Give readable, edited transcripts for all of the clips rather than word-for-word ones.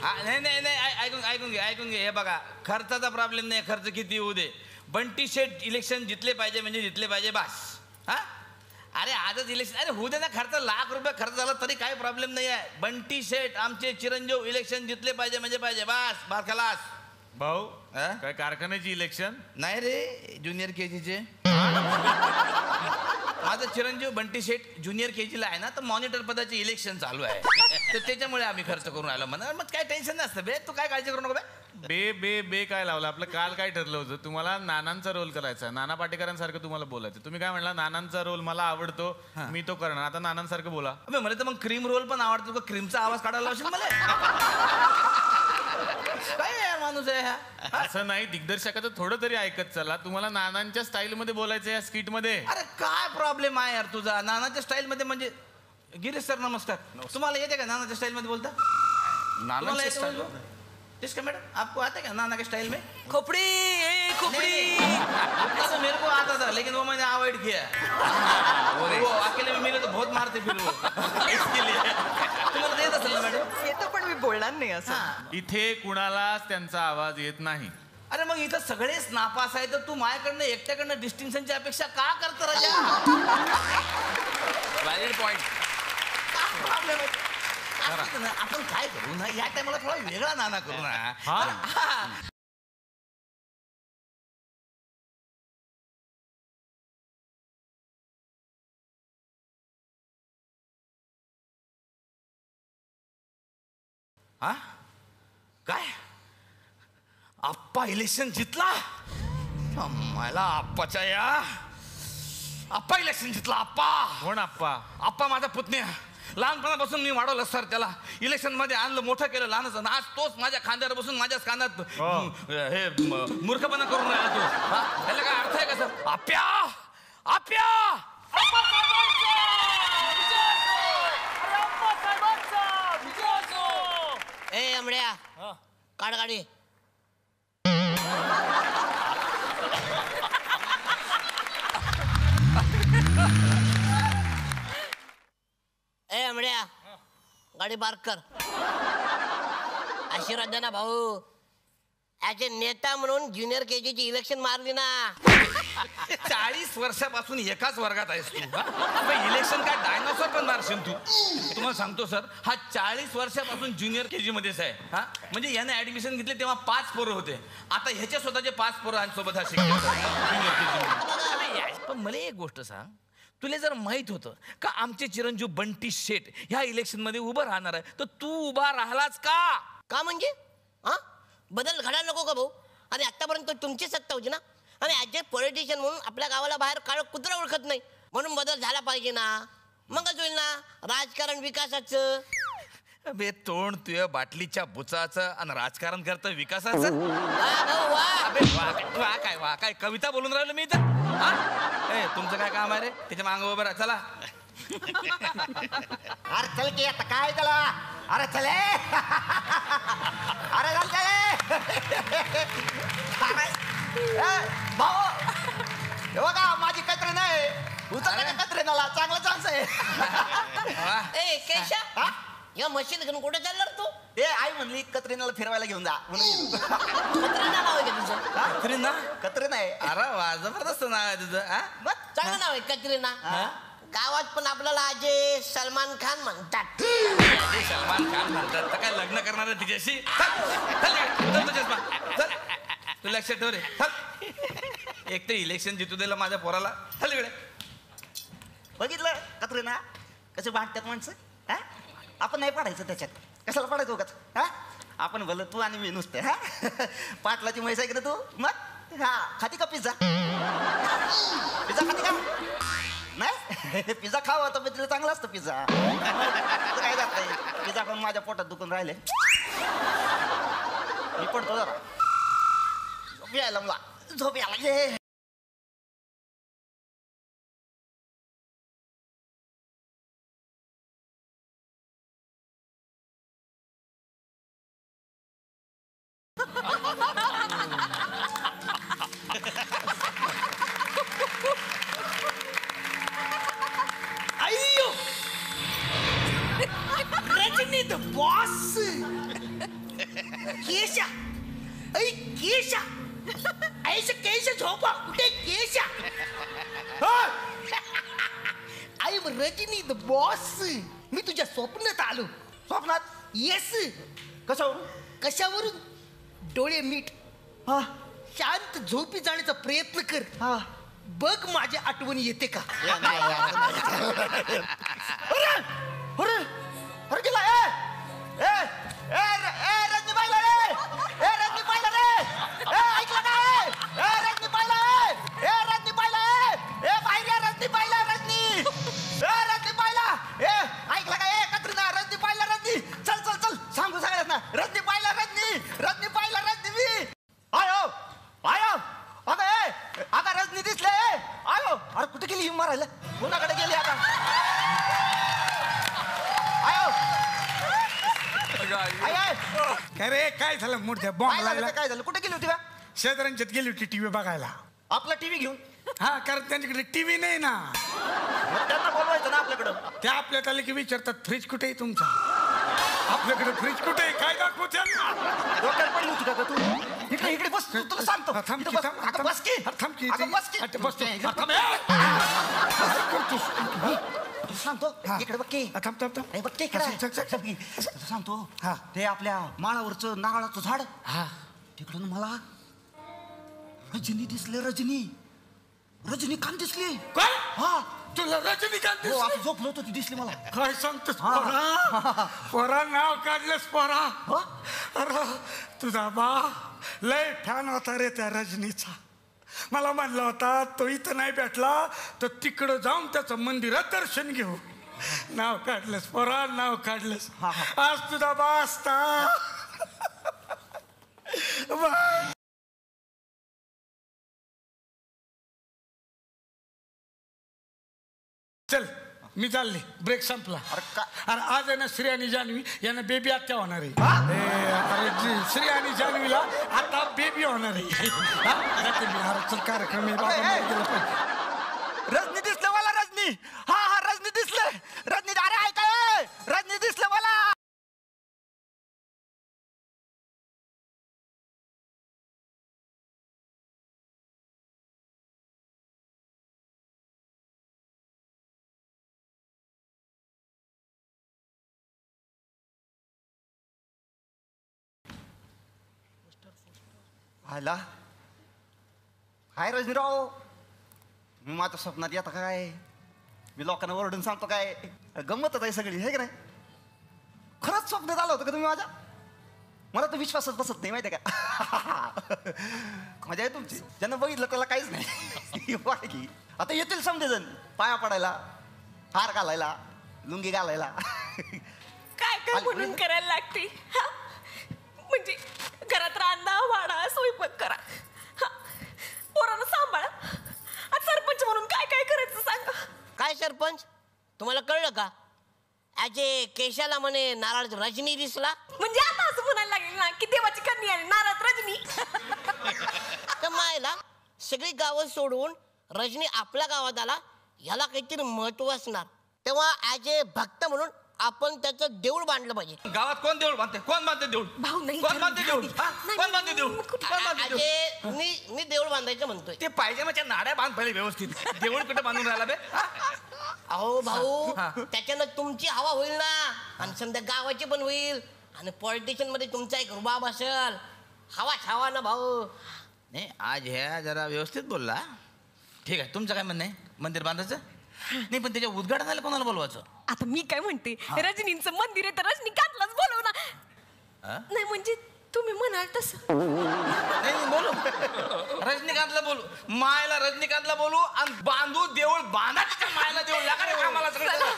नाही नाही नाही ऐकून घे हे बघा, खर्चाचा प्रॉब्लेम नाही, खर्च किती येऊ दे. बंटी शेट इलेक्शन जितले पाहिजे म्हणजे जितले पाहिजे बास. हा अरे आजच इलेक्शन, अरे होऊ दे ना, खर्च ₹1,00,000 खर्च झाला तरी काही प्रॉब्लेम नाही आहे. बंटी शेट आमचे चिरंजीव इलेक्शन जितले पाहिजे म्हणजे पाहिजे बास, बार खलास. भाऊ काय कारखान्याची इलेक्शन नाही रे, ज्युनियर केजीचे. माझं चिरंजीव बंटी शेट ज्युनियर केजीला आहे ना, तर मॉनिटर पदाचे इलेक्शन चालू आहे. तर त्याच्यामुळे आम्ही खर्च करून आलो म्हणा. मग काय टेन्शन नसतं बे, तू काय काळजी करू नको बे. बे बे बे काय लावलं आपलं? काल काय ठरलं होतं? तुम्हाला नानांचा रोल करायचा, नाना पाटेकरांसारखं तुम्हाला बोलायचं. तुम्ही काय म्हणला? नानांचा रोल मला आवडतो, मी तो करणार. आता नानांसारखं बोला. मला तर मग क्रीम रोल पण आवडतो का? क्रीमचा आवाज काढायला लावशील मला? काय यार माणूस आहे हा. असं नाही, दिग्दर्शकाचं थोडं तरी ऐकत चला. तुम्हाला नानांच्या स्टाईल मध्ये बोलायचं या स्किट मध्ये. अरे काय प्रॉब्लेम आहे यार तुझा? नानाच्या स्टाईल मध्ये म्हणजे गिरीश सर नमस्कार, तुम्हाला येते का नानाच्या स्टाईल मध्ये बोलता? नानाच्या स्टाईल किसका मैडम आपको आता क्या नाना के स्टाइल में? खोपड़ी खोपड़ी तो मेरे को आता था लेकिन वो मैंने अवॉइड किया. वो अकेले में मिले तो बहुत मारते फिर वो. इसके लिए तुम्हाला देत असेल ना मॅडम? येतं पण मी बोलणार नाही असं. इथे कुणालाच त्यांचा आवाज येत नाही. अरे मग इथं सगळेच नापास आहे, तर तू माझ्याकडनं एकट्याकडनं डिस्टिंक्शनची अपेक्षा का करतो राजा? Valid point. प्रॉब्लेम आहे. आपण काय करू ना, या टायमाला थोडा वेगळा नाना करू ना. हा काय आप्पा इलेक्शन जितला? मला आप्पाच्या या आप्पा इलेक्शन जितला. आप्पा कोण आप्पा? आप्पा माझा पुतण्या. लहानपणापासून मी वाढवलं सर त्याला, इलेक्शन मध्ये आणलं, मोठं केलं लहानच. आज तोच माझ्या खांद्यावर बसून माझ्याच कानात हे मूर्खपणा करून राहिला तू. त्याला काय अर्थ आहे का सर? आप्या आप्या ए अमड्या काढ गाडी. ए अमड्या गाडी पार्क कर. आशीर्वाद दे ना भाऊ. ॲज ए नेता म्हणून ज्युनियर केजीची इलेक्शन मारली ना. 40 वर्षापासून एकाच वर्गात आहेस तू. इलेक्शन काय डायनासोर पण मारशील तू. तुम्हाला सांगतो सर, हा 40 वर्षापासून ज्युनियर केजी मध्येच आहे. हा म्हणजे याने ऍडमिशन घेतले तेव्हा 5 पोरं होते, आता ह्याच्या स्वतःचे 5 पोरं आणि सोबत हा शिकतो. पण मला एक गोष्ट सांग, तुला जर माहित होतं का आमचे चिरंजीव बंटी शेट ह्या इलेक्शन मध्ये उभं राहणार आहे, तर तू उभा राहिलाच का? का म्हणजे हा बदल घडायला नको का भाऊ? आणि आतापर्यंत तुमची सत्ता होती ना, आणि ॲज ए पॉलिटिशियन म्हणून आपल्या गावाला बाहेर काळ कुत्रा ओळखत नाही, म्हणून बदल झाला पाहिजे ना. मगच होईल ना राजकारण विकासाचं. अबे तोंड तुझ्या बाटलीच्या बुचाचं आणि राजकारण करतं विकासाचं. वा काय कविता बोलून राहिलो मी इथं? तुमचं काय काम आहे रे? त्याच्या मागं उभं राहा. चला. अरे चल की आता काय त्याला. अरे चले अरे चल भाऊ. हे बघा माझी कत्री नाही, उचलला का कत्रिनाला? चांगला चान्स आहे. ए केशा या मशीन घेऊन कुठे चालणार तू? ए आई म्हणली कत्रिनाला फिरवायला घेऊन जा म्हणून. कत्रिना नाव आहे का तुझं? कत्रिना? कत्रिना आहे. अरे वा, जबरदस्त नाव आहे तुझं. चांगलं नाव आहे कत्रिना. गावात पण आपल्याला अजय सलमान खान म्हणतात. सलमान खान म्हणतात तर काय लग्न करणार आहे तिच्याशी? तू लक्षात ठेव रे. एक तर इलेक्शन जितू दिलं माझ्या पोराला. चल इकडे. बघितलं कत्रिना कसे भांडतात माणसं? हा आपण नाही पडायचं त्याच्यात. कशाला पडायचं उगाच? हा आपण भलं तू आणि मी नुसते. हा पाटलाची म्हैस आहे की तू? मग हा खाती का पिझ्झा? पिझ्झा खाती का? नाही पिझ्झा खावा तब्येतीला चांगला असतं पिझ्झा. काय जात नाही पिझ्झा खाऊन माझ्या पोटात दुखून राहिले. मी पडतो जरा. झोप यायला मला, झोप यायला. Rajani the boss. केशा ऐ केशा ऐसे केश झोपा कुठे केशा I am Rajni the boss. मी तुझ्या स्वप्नात आलो. स्वप्नात येस. कशावरून? कशावरून? डोळे मीठ. हा शांत झोपी जाण्याचा प्रयत्न कर. हा बघ माझ्या आठवणी येते का? अरे अरे अरे गेला रजनी पाहिला रे रजनी पाहिला रे ऐकलं काय रजनी पाहिला रजनी पाहिला बाहेर या रजनी पाहिला रजनी रजनी पाहिला ऐकलं काय कत्रीना रजनी पाहिला रजनी चल चल चल सांगू सगळ्यात ना रजनी पाहिला रजनी पाहिला रजनी मी आयो आयो आता रजनी दिसले आयो. अरे कुठे गेली हिम मारायला कुणाकडे गेली आता आयो काय रे काय झालं मोठ्या बॉम्ब काय झालं लावला? काय झालं कुठे गेली होती का शेजाऱ्यांच्यात गेली होती टीव्ही बघायला. आपला टीव्ही घेऊन हा कारण त्यांच्याकडे टीव्ही नाही ना. मग त्यांना बोलवायचं ना आपल्याकडं. ते आपल्यात आले की विचारतात फ्रीज कुठे आहे तुमचा. आपल्याकडे फ्रीज कुठे आहे काय दाखवू त्यांना. डोक्यात पडली होती का तू इकडे इकडे बस तुला सांगतो थांब इथं की, बस. थांब, आता थांब. बस की थांब की, आता इथे. बस की आता बसतो. थांब, तुला सांगतो हा. इकडे बघ की थांब थांब थांब. बघ की इकडे. चल, चल, चल. बघ की. तुला सांगतो हा. ते आपल्या माळावरचं नारळाचं झाड हा तिकडून मला रजनी दिसले रजनीकांत दिसली. काय हा तुला रजनीकांत हो असं झोपलो होतो ती दिसली मला. काय सांगतोस हा. पोरा पोरा नाव काढलंस पोरा. हो? अरे तुझा बा लय फॅन होता रे त्या रजनीचा. मला म्हणला होता तो इथं नाही भेटला तर तिकडं जाऊन त्याचं मंदिरात दर्शन घेऊ. नाव काढलंस पोरा नाव काढलंस. हा, आज तुझा बा असता चल मी चालले ब्रेक संपला. अरे का अरे आज आहे ना श्री आणि जान्हवी यांना बेबी आत्या होणार आहे. श्री आणि जान्हवीला आता बेबी होणार आहे. हा, जाते मी. अरे चल कार्यक्रम आहे. बाबा, मला गेलं पाहिजे. रजनी दिसलं मला रजनी. हा रजनी दिसलं रजनी. अरे ऐकाय रजनी दिसलं मला. आला हाय रजनीराव. मी माझ्या स्वप्नात येता काय मी लोकांना ओरडून सांगतो काय गंमतच आहे सगळी हे की नाही. खरंच स्वप्न झालं होतं का तुम्ही माझ्या. मला तर विश्वासच बसत नाही माहिती आहे का. मजा आहे तुमची. ज्यांना बघितलं त्याला काहीच नाही. बघा की आता येतील समजेजण पाया पडायला हार घालायला लुंगी घालायला. काय काय म्हणून करायला लागते हा? म्हणजे घरात रांधा वाडा स्वयंपाक करा हा. पोरांना सांभाळा. आज सरपंच म्हणून काय काय करायचं सांगा. काय सरपंच तुम्हाला कळलं का? आजे केशाला म्हणे नारळ रजनी दिसला. म्हणजे आता असं म्हणायला लागेल ना की देवाची कन्या आहे नारद रजनी. तर मायला सगळी गावं सोडून रजनी आपल्या गावात आला याला काहीतरी महत्व असणार. तेव्हा ॲज ए भक्त म्हणून आपण त्याचं देऊळ बांधलं पाहिजे. गावात कोण देऊळ बांधते कोण बांधते देऊळ भाऊ नाही कोण बांधते देऊळ हा? नाही, कोण बांधते देऊळ नाही, कोण बांधते देऊळ आजे मी देऊळ बांधायचं म्हणतोय. ते पाहिजे माझ्या नाड्या बांध पहिले व्यवस्थित. देऊळ कुठे बांधून राहिला बे हा? अहो भाऊ त्याच्यानं तुमची हवा होईल ना आणि समजा गावाची पण होईल आणि पॉलिटिशियन मध्ये तुमचा एक रुबाब असेल. हवा ना भाऊ. नाही आज ह्या जरा व्यवस्थित बोलला. ठीक आहे तुमचं काय म्हणणं आहे मंदिर बांधायचं. नाही पण त्याच्या उद्घाटनाला कोणाला बोलवायचं. आता मी काय म्हणते रजनींचं मंदिर आहे तर रजनीकांतलाच बोलव ना. नाही म्हणजे तुम्ही म्हणाल तसं. नाही बोलू रजनीकांतला बोलू. मायला रजनीकांतला बोलू आणि बांधू देऊळ बांधा तिच्या मायला देऊळ लागा रे कामाला सगळं.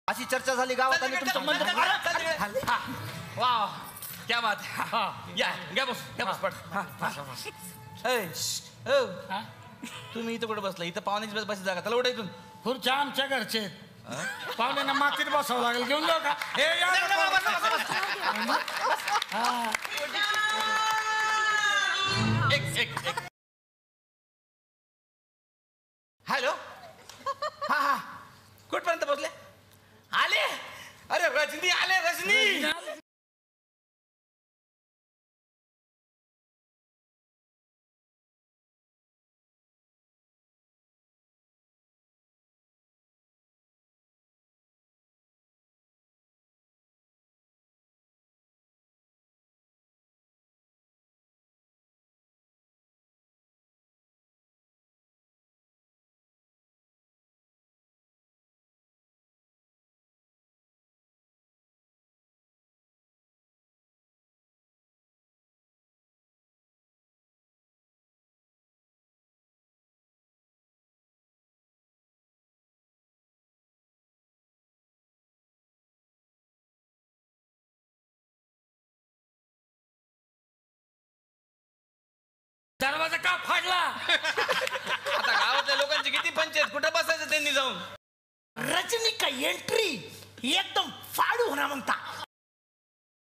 अशी चर्चा झाली गावात आणि तुमचं मंदिर. हा. वा क्या बात है. या घ्या बस पट. तुम्ही इथं कुठे बसला. इथं पाहुण्याची बस जागा त्याला उठा इथून. खुर्च्या आमच्या घरचे आहेत. पाहुण्यांना मातीत बसावं लागेल. घेऊन जाऊ का हे या ना. एक हॅलो हा हा कुठपर्यंत पोहोचले आले अरे रजनी आले रजनी दरवाजा का फाडला? आता गावातल्या लोकांची किती पंचायत कुठं बसायचं त्यांनी जाऊन रजनी का एंट्री एकदम फाडू होना म्हणता